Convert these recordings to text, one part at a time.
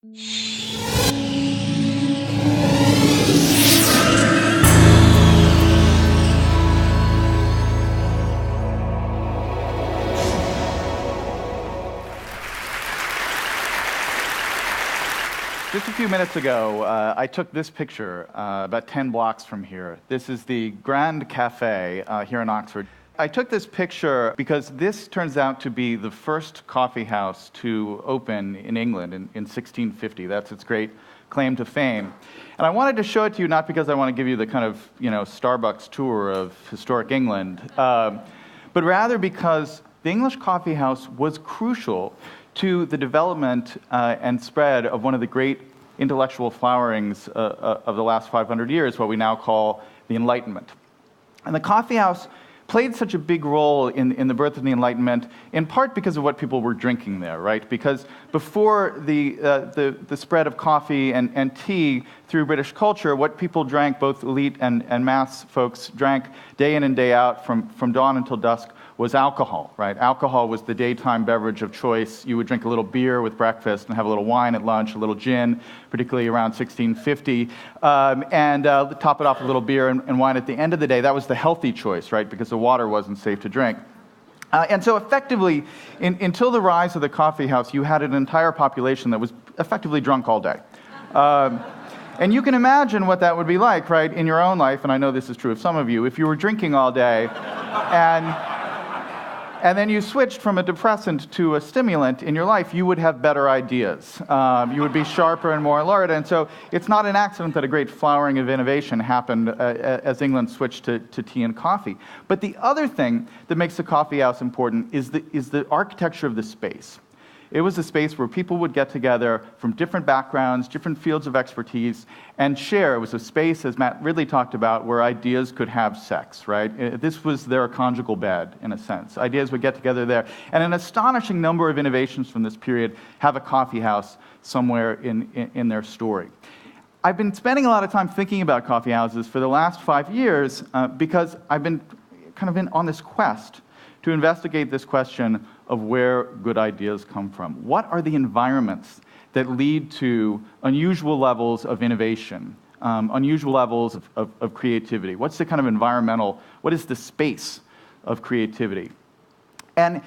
Just a few minutes ago, I took this picture about 10 blocks from here. This is the Grand Cafe here in Oxford. I took this picture because this turns out to be the first coffee house to open in England in 1650. That's its great claim to fame. And I wanted to show it to you not because I want to give you the kind of, Starbucks tour of historic England, but rather because the English coffee house was crucial to the development and spread of one of the great intellectual flowerings of the last 500 years, what we now call the Enlightenment. And the coffee house played such a big role in the birth of the Enlightenment, in part because of what people were drinking there, right? Because before the spread of coffee and tea through British culture, what people drank, both elite and mass folks drank day in and day out from dawn until dusk, was alcohol, right? Alcohol was the daytime beverage of choice. You would drink a little beer with breakfast and have a little wine at lunch, a little gin, particularly around 1650, and top it off with a little beer and wine at the end of the day. That was the healthy choice, right? Because the water wasn't safe to drink. And so effectively, until the rise of the coffee house, you had an entire population that was effectively drunk all day. And you can imagine what that would be like, right, in your own life, and I know this is true of some of you, if you were drinking all day and then you switched from a depressant to a stimulant in your life, you would have better ideas. You would be sharper and more alert. And so it's not an accident that a great flowering of innovation happened as England switched to tea and coffee. But the other thing that makes the coffee house important is the architecture of the space. It was a space where people would get together from different backgrounds, different fields of expertise, and share. It was a space, as Matt Ridley talked about, where ideas could have sex, right? This was their conjugal bed, in a sense. Ideas would get together there. And an astonishing number of innovations from this period have a coffee house somewhere in their story. I've been spending a lot of time thinking about coffee houses for the last 5 years because I've been kind of on this quest to investigate this question of where good ideas come from. What are the environments that lead to unusual levels of innovation, unusual levels of creativity? What's the kind of what is the space of creativity? And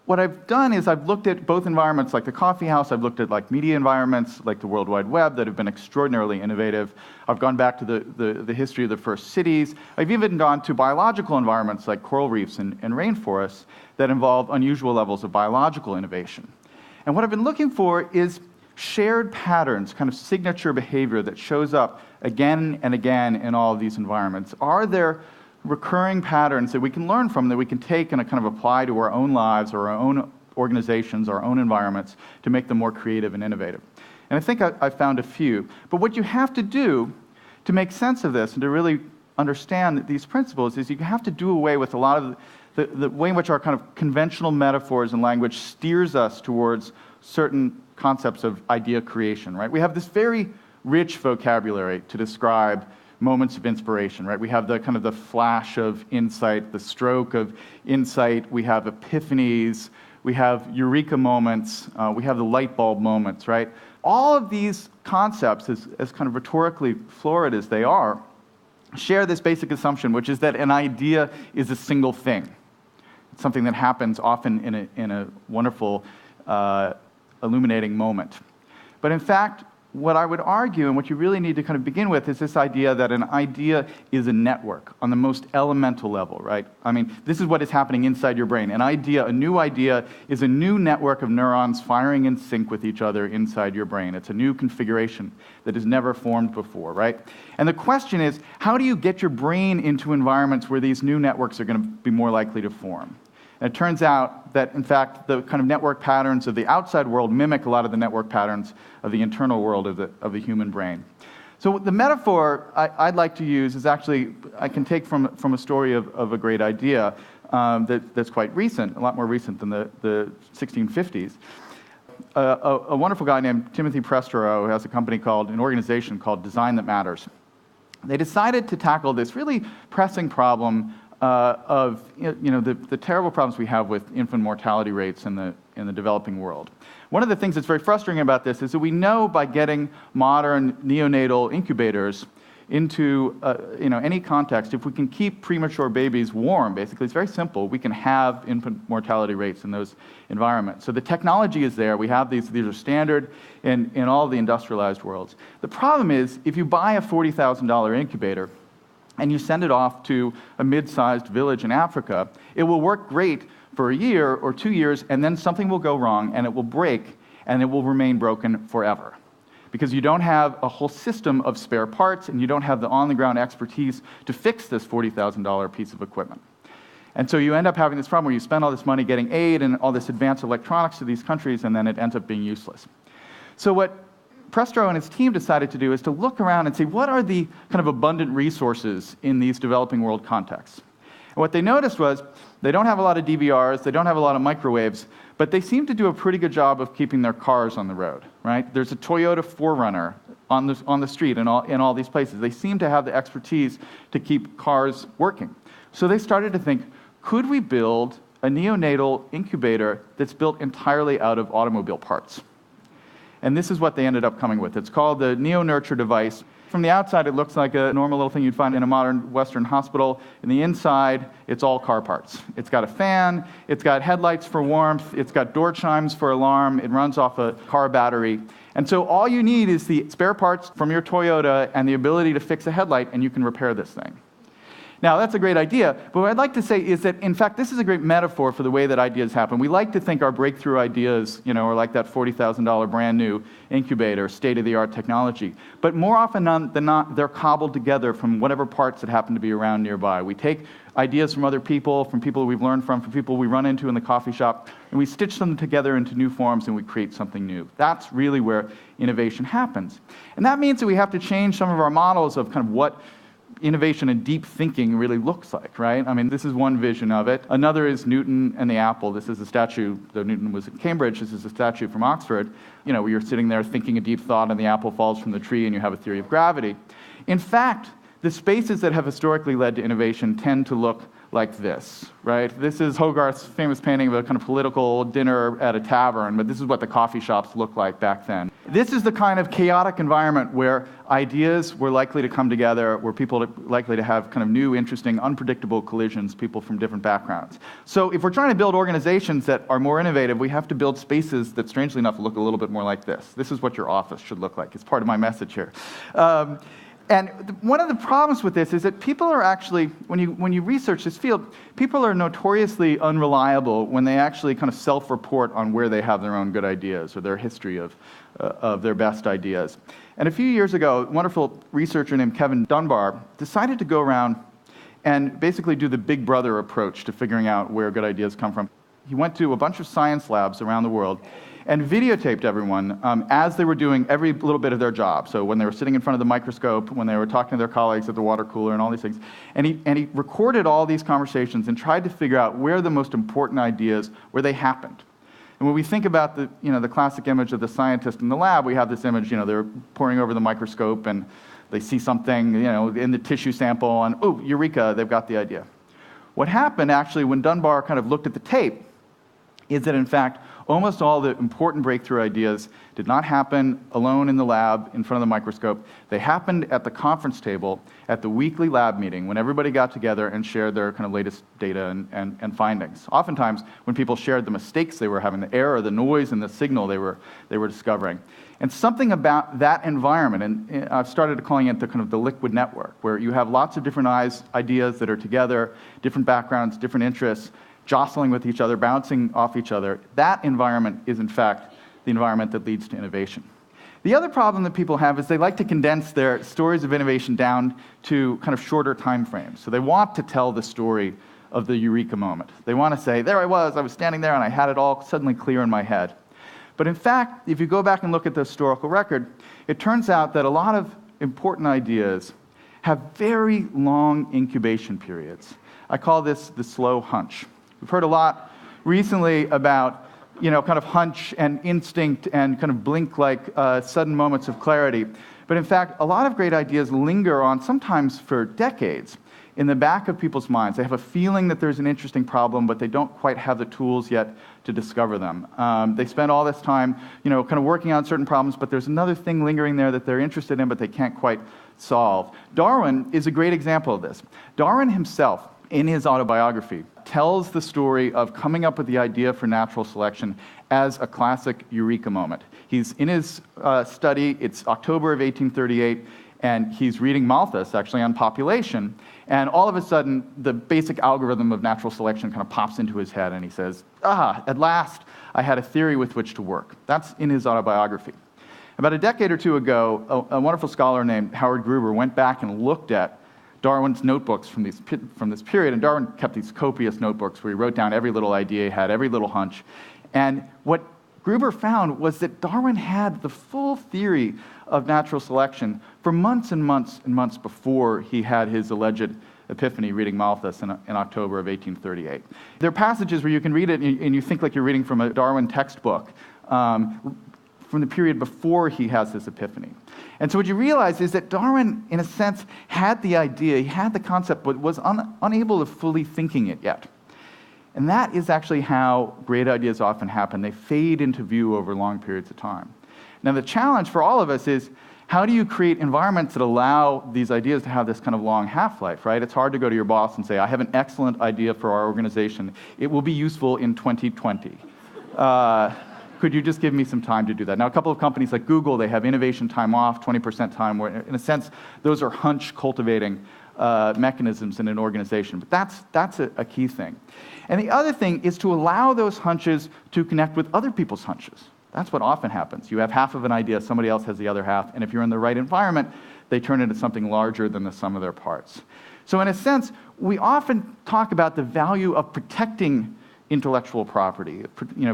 what I've done is I've looked at both environments like the coffee house, I've looked at like media environments like the World Wide Web that have been extraordinarily innovative. I've gone back to the history of the first cities. I've even gone to biological environments like coral reefs and rainforests that involve unusual levels of biological innovation. And what I've been looking for is shared patterns, kind of signature behavior that shows up again and again in all of these environments. Are there recurring patterns that we can learn from, that we can take and kind of apply to our own lives or our own organizations, our own environments, to make them more creative and innovative? And I think I found a few. But what you have to do to make sense of this and to really understand these principles is you have to do away with a lot of the way in which our kind of conventional metaphors and language steers us towards certain concepts of idea creation, right? We have this very rich vocabulary to describe moments of inspiration, right? We have the kind of the flash of insight, the stroke of insight, we have epiphanies, we have eureka moments, we have the light bulb moments, right? All of these concepts, as kind of rhetorically florid as they are, share this basic assumption, which is that an idea is a single thing. It's something that happens often in a wonderful, illuminating moment. But in fact, what I would argue, and what you really need to kind of begin with, is this idea that an idea is a network on the most elemental level, right? I mean, this is what is happening inside your brain. A new idea is a new network of neurons firing in sync with each other inside your brain. It's a new configuration that has never formed before, right? And the question is, how do you get your brain into environments where these new networks are going to be more likely to form? And it turns out that, in fact, the kind of network patterns of the outside world mimic a lot of the network patterns of the internal world of the human brain. So the metaphor I'd like to use is actually, I can take from a story of a great idea that's quite recent, a lot more recent than the 1650s. A wonderful guy named Timothy Prestero has an organization called Design That Matters. They decided to tackle this really pressing problem of the terrible problems we have with infant mortality rates in in the developing world. One of the things that's very frustrating about this is that we know by getting modern neonatal incubators into any context, if we can keep premature babies warm, basically, it's very simple. We can have infant mortality rates in those environments. So the technology is there. We have these are standard in all the industrialized worlds. The problem is, if you buy a $40,000 incubator and you send it off to a mid-sized village in Africa, it will work great for a year or 2 years, and then something will go wrong, and it will break, and it will remain broken forever. Because you don't have a whole system of spare parts, and you don't have the on-the-ground expertise to fix this $40,000 piece of equipment. And so you end up having this problem where you spend all this money getting aid and all this advanced electronics to these countries, and then it ends up being useless. So what Prestro and his team decided to do is to look around and see what are the kind of abundant resources in these developing world contexts. And what they noticed was they don't have a lot of DVRs, they don't have a lot of microwaves, but they seem to do a pretty good job of keeping their cars on the road, right? There's a Toyota 4Runner on the street in all these places. They seem to have the expertise to keep cars working. So they started to think, could we build a neonatal incubator that's built entirely out of automobile parts? And this is what they ended up coming with. It's called the NeoNurture device. From the outside, it looks like a normal little thing you'd find in a modern Western hospital. In the inside, it's all car parts. It's got a fan, it's got headlights for warmth, it's got door chimes for alarm, it runs off a car battery. And so all you need is the spare parts from your Toyota and the ability to fix a headlight, and you can repair this thing. Now, that's a great idea, but what I'd like to say is that, in fact, this is a great metaphor for the way that ideas happen. We like to think our breakthrough ideas, are like that $40,000 brand new incubator, state-of-the-art technology. But more often than not, they're cobbled together from whatever parts that happen to be around nearby. We take ideas from other people, from people we've learned from people we run into in the coffee shop, and we stitch them together into new forms and we create something new. That's really where innovation happens. And that means that we have to change some of our models of kind of what innovation and deep thinking really looks like, right? I mean, this is one vision of it. Another is Newton and the apple. This is a statue, though Newton was at Cambridge, this is a statue from Oxford, where you're sitting there thinking a deep thought and the apple falls from the tree and you have a theory of gravity. In fact, the spaces that have historically led to innovation tend to look like this, right? This is Hogarth's famous painting of a kind of political dinner at a tavern, but this is what the coffee shops looked like back then. This is the kind of chaotic environment where ideas were likely to come together, where people are likely to have kind of new, interesting, unpredictable collisions, people from different backgrounds. So if we're trying to build organizations that are more innovative, we have to build spaces that, strangely enough, look a little bit more like this. This is what your office should look like. It's part of my message here. And one of the problems with this is that people are actually, when you research this field, people are notoriously unreliable when they actually kind of self-report on where they have their own good ideas or their history of their best ideas. And a few years ago, a wonderful researcher named Kevin Dunbar decided to go around and basically do the Big Brother approach to figuring out where good ideas come from. He went to a bunch of science labs around the world and videotaped everyone as they were doing every little bit of their job. So when they were sitting in front of the microscope, when they were talking to their colleagues at the water cooler and all these things. And he recorded all these conversations and tried to figure out where the most important ideas, where they happened. And when we think about the classic image of the scientist in the lab, we have this image, they're poring over the microscope and they see something, in the tissue sample and, oh, eureka, they've got the idea. What happened actually when Dunbar kind of looked at the tape is that, in fact, almost all the important breakthrough ideas did not happen alone in the lab in front of the microscope. They happened at the conference table at the weekly lab meeting when everybody got together and shared their kind of latest data and findings. Oftentimes, when people shared the mistakes they were having, the error, the noise, and the signal they were discovering. And something about that environment, and I've started calling it the kind of the liquid network, where you have lots of different ideas that are together, different backgrounds, different interests, jostling with each other, bouncing off each other. That environment is, in fact, the environment that leads to innovation. The other problem that people have is they like to condense their stories of innovation down to kind of shorter time frames. So they want to tell the story of the eureka moment. They want to say, there I was standing there, and I had it all suddenly clear in my head. But in fact, if you go back and look at the historical record, it turns out that a lot of important ideas have very long incubation periods. I call this the slow hunch. We've heard a lot recently about, kind of hunch and instinct and kind of blink-like sudden moments of clarity. But in fact, a lot of great ideas linger on sometimes for decades in the back of people's minds. They have a feeling that there's an interesting problem, but they don't quite have the tools yet to discover them. They spend all this time, kind of working on certain problems, but there's another thing lingering there that they're interested in, but they can't quite solve. Darwin is a great example of this. Darwin himself, in his autobiography, tells the story of coming up with the idea for natural selection as a classic eureka moment. He's in his study, it's October of 1838, and he's reading Malthus, actually, on population, and all of a sudden, the basic algorithm of natural selection kind of pops into his head, and he says, at last, I had a theory with which to work. That's in his autobiography. About a decade or two ago, a wonderful scholar named Howard Gruber went back and looked at Darwin's notebooks from this period, and Darwin kept these copious notebooks where he wrote down every little idea he had, every little hunch. And what Gruber found was that Darwin had the full theory of natural selection for months and months and months before he had his alleged epiphany reading Malthus in October of 1838. There are passages where you can read it and you think like you're reading from a Darwin textbook, from the period before he has this epiphany. And so what you realize is that Darwin, in a sense, had the idea, he had the concept, but was unable to fully thinking it yet. And that is actually how great ideas often happen. They fade into view over long periods of time. Now the challenge for all of us is, how do you create environments that allow these ideas to have this kind of long half-life, right? It's hard to go to your boss and say, I have an excellent idea for our organization. It will be useful in 2020. Could you just give me some time to do that? Now, a couple of companies like Google, they have innovation time off, 20% time, where in a sense, those are hunch cultivating mechanisms in an organization. But that's a key thing. And the other thing is to allow those hunches to connect with other people's hunches. That's what often happens. You have half of an idea, somebody else has the other half, and if you're in the right environment, they turn into something larger than the sum of their parts. So in a sense, we often talk about the value of protecting intellectual property,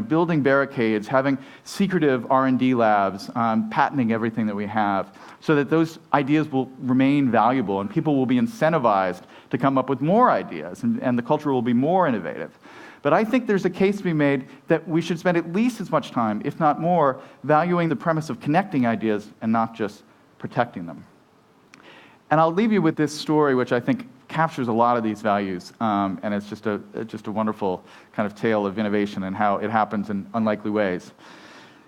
building barricades, having secretive R&D labs, patenting everything that we have, so that those ideas will remain valuable and people will be incentivized to come up with more ideas, and the culture will be more innovative. But I think there's a case to be made that we should spend at least as much time, if not more, valuing the premise of connecting ideas and not just protecting them. And I'll leave you with this story, which I think captures a lot of these values, and it's just a wonderful kind of tale of innovation and how it happens in unlikely ways.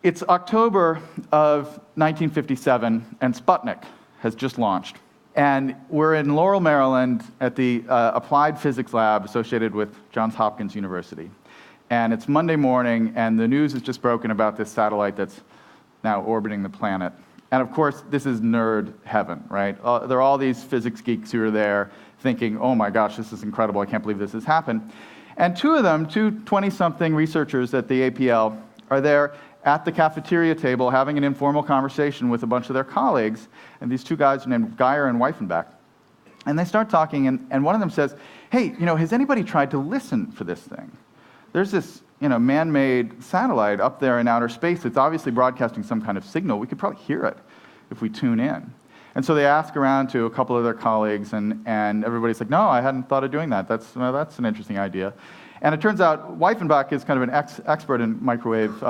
It's October of 1957, and Sputnik has just launched. And we're in Laurel, Maryland, at the Applied Physics Lab associated with Johns Hopkins University. And it's Monday morning, and the news has just broken about this satellite that's now orbiting the planet. And of course, this is nerd heaven, right? There are all these physics geeks who are there thinking, oh my gosh, this is incredible, I can't believe this has happened. And two of them, two 20-something researchers at the APL, are there at the cafeteria table having an informal conversation with a bunch of their colleagues, and these two guys are named Geyer and Weifenbach. And they start talking, and one of them says, hey, has anybody tried to listen for this thing? There's this man-made satellite up there in outer space. It's obviously broadcasting some kind of signal. We could probably hear it if we tune in. And so they ask around to a couple of their colleagues, and everybody's like, no, I hadn't thought of doing that. That's an interesting idea. And it turns out Weifenbach is kind of an expert in microwave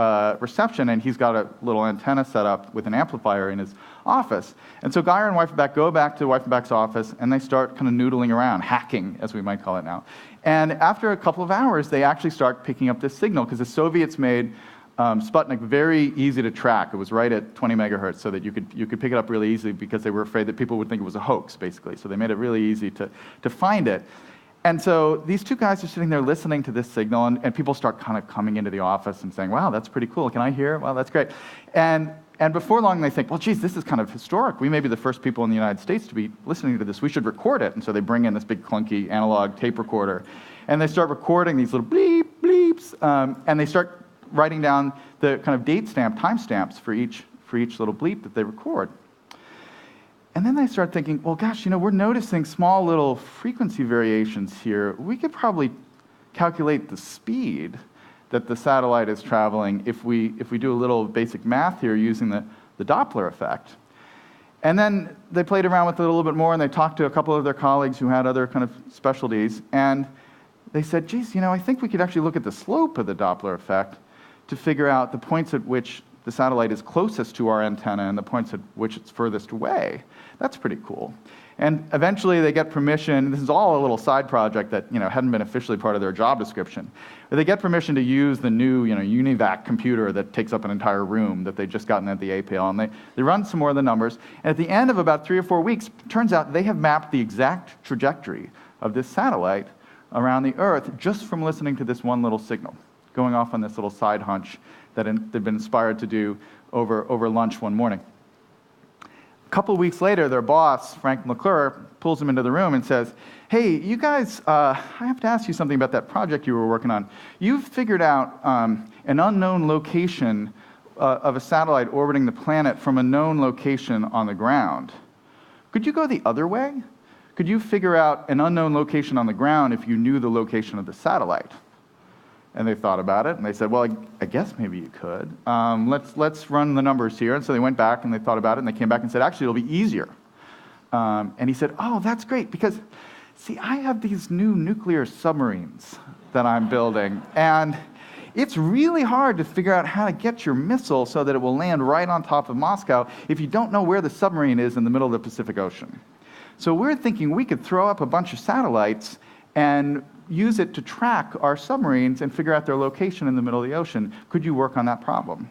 reception, and he's got a little antenna set up with an amplifier in his office. And so Geyer and Weifenbach go back to Weifenbach's office, and they start kind of noodling around, hacking, as we might call it now. And after a couple of hours, they actually start picking up this signal, because the Soviets made Sputnik very easy to track. It was right at 20 megahertz, so that you could pick it up really easily, because they were afraid that people would think it was a hoax, basically. So they made it really easy to find it. And so these two guys are sitting there listening to this signal, and people start kind of coming into the office and saying, wow, that's pretty cool. Can I hear? Well, that's great. And before long, they think, well, geez, this is kind of historic. We may be the first people in the United States to be listening to this. We should record it. And so they bring in this big clunky analog tape recorder, and they start recording these little bleep, bleeps, and they start writing down the kind of time stamps for each little bleep that they record. And then they start thinking, well, gosh, we're noticing small little frequency variations here. We could probably calculate the speed that the satellite is traveling if we do a little basic math here using the Doppler effect. And then they played around with it a little bit more, and they talked to a couple of their colleagues who had other kind of specialties, and they said, geez, I think we could actually look at the slope of the Doppler effect to figure out the points at which the satellite is closest to our antenna and the points at which it's furthest away. That's pretty cool. And eventually they get permission. This is all a little side project that hadn't been officially part of their job description. But they get permission to use the new UNIVAC computer that takes up an entire room that they'd just gotten at the APL. And they run some more of the numbers. And at the end of about 3 or 4 weeks, it turns out they have mapped the exact trajectory of this satellite around the Earth just from listening to this one little signal, going off on this little side hunch that they'd been inspired to do over lunch one morning. A couple of weeks later, their boss, Frank McClure, pulls them into the room and says, hey, you guys, I have to ask you something about that project you were working on. You've figured out an unknown location of a satellite orbiting the planet from a known location on the ground. Could you go the other way? Could you figure out an unknown location on the ground if you knew the location of the satellite? And they thought about it, and they said, well, I guess maybe you could. Let's run the numbers here. And so they went back, and they thought about it, and they came back and said, actually, it'll be easier. And he said, oh, that's great, because, see, I have these new nuclear submarines that I'm building, and it's really hard to figure out how to get your missile so that it will land right on top of Moscow if you don't know where the submarine is in the middle of the Pacific Ocean. So we're thinking we could throw up a bunch of satellites and use it to track our submarines and figure out their location in the middle of the ocean. Could you work on that problem?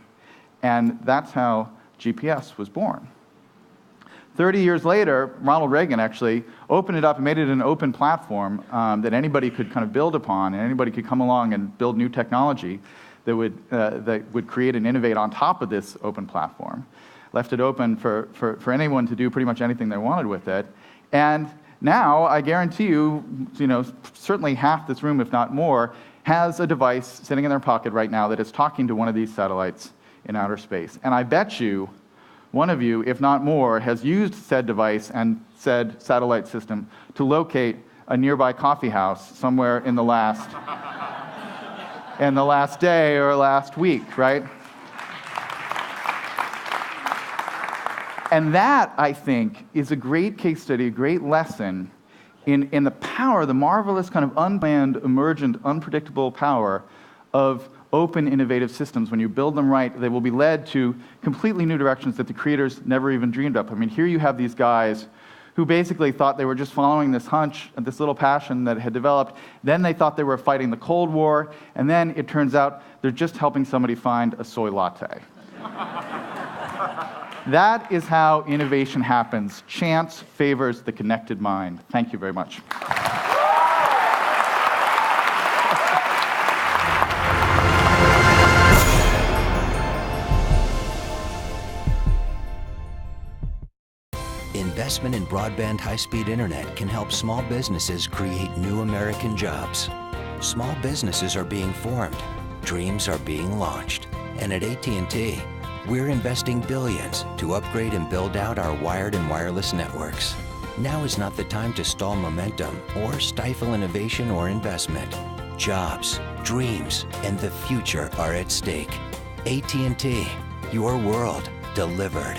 And that's how GPS was born. 30 years later, Ronald Reagan actually opened it up and made it an open platform that anybody could kind of build upon, and anybody could come along and build new technology that would create and innovate on top of this open platform. Left it open for anyone to do pretty much anything they wanted with it. And now, I guarantee you, certainly half this room, if not more, has a device sitting in their pocket right now that is talking to one of these satellites in outer space. And I bet you, one of you, if not more, has used said device and said satellite system to locate a nearby coffee house somewhere in the last day or last week, right? And that, I think, is a great case study, a great lesson in the power, the marvelous kind of unplanned, emergent, unpredictable power of open, innovative systems. When you build them right, they will be led to completely new directions that the creators never even dreamed of. I mean, here you have these guys who basically thought they were just following this hunch, this little passion that had developed. Then they thought they were fighting the Cold War, and then it turns out they're just helping somebody find a soy latte. That is how innovation happens. Chance favors the connected mind. Thank you very much. Investment in broadband high-speed internet can help small businesses create new American jobs. Small businesses are being formed, dreams are being launched, and at AT&T, we're investing billions to upgrade and build out our wired and wireless networks. Now is not the time to stall momentum or stifle innovation or investment. Jobs, dreams, and the future are at stake. AT&T, your world delivered.